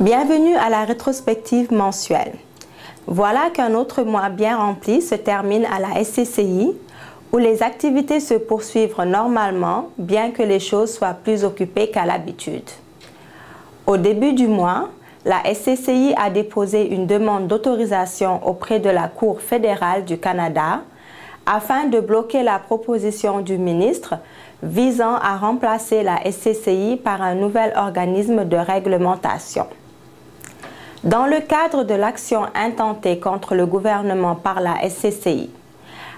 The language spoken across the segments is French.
Bienvenue à la rétrospective mensuelle. Voilà qu'un autre mois bien rempli se termine à la SCCI, où les activités se poursuivent normalement, bien que les choses soient plus occupées qu'à l'habitude. Au début du mois, la SCCI a déposé une demande d'autorisation auprès de la Cour fédérale du Canada afin de bloquer la proposition du ministre visant à remplacer la SCCI par un nouvel organisme de réglementation. Dans le cadre de l'action intentée contre le gouvernement par la SCCI,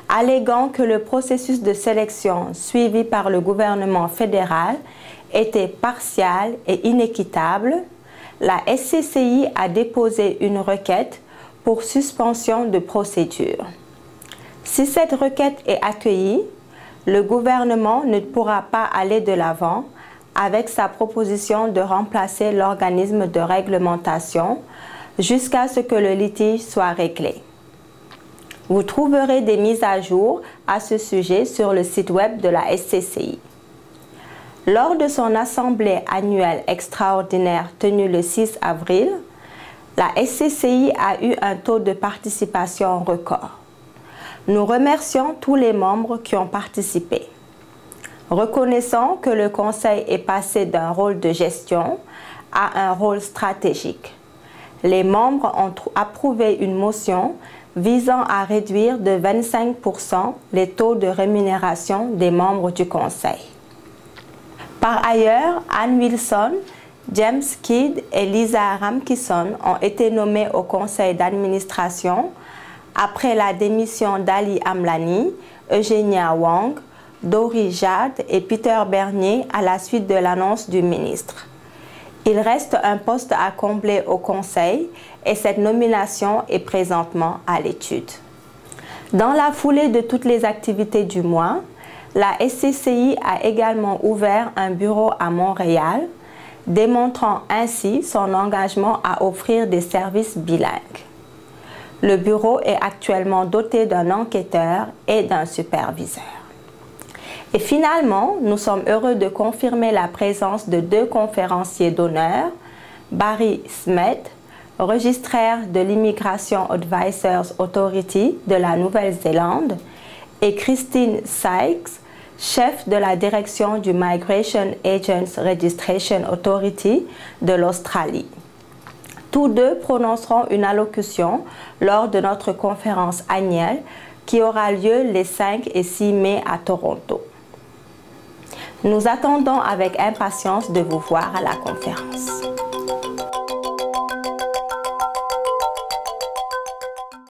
alléguant que le processus de sélection suivi par le gouvernement fédéral était partial et inéquitable, la SCCI a déposé une requête pour suspension de procédure. Si cette requête est accueillie, le gouvernement ne pourra pas aller de l'avant avec sa proposition de remplacer l'organisme de réglementation jusqu'à ce que le litige soit réglé. Vous trouverez des mises à jour à ce sujet sur le site web de la SCCI. Lors de son assemblée annuelle extraordinaire tenue le 6 avril, la SCCI a eu un taux de participation record. Nous remercions tous les membres qui ont participé. Reconnaissons que le Conseil est passé d'un rôle de gestion à un rôle stratégique. Les membres ont approuvé une motion visant à réduire de 25% les taux de rémunération des membres du Conseil. Par ailleurs, Anne Wilson, James Kidd et Lisa Ramkisson ont été nommés au Conseil d'administration après la démission d'Ali Amlani, Eugenia Wong, Dori Jade et Peter Bernier à la suite de l'annonce du ministre. Il reste un poste à combler au Conseil et cette nomination est présentement à l'étude. Dans la foulée de toutes les activités du mois, la SCCI a également ouvert un bureau à Montréal, démontrant ainsi son engagement à offrir des services bilingues. Le bureau est actuellement doté d'un enquêteur et d'un superviseur. Et finalement, nous sommes heureux de confirmer la présence de 2 conférenciers d'honneur, Barry Smet, registraire de l'Immigration Advisors Authority de la Nouvelle-Zélande, et Christine Sykes, chef de la direction du Migration Agents Registration Authority de l'Australie. Tous 2 prononceront une allocution lors de notre conférence annuelle qui aura lieu les 5 et 6 mai à Toronto. Nous attendons avec impatience de vous voir à la conférence.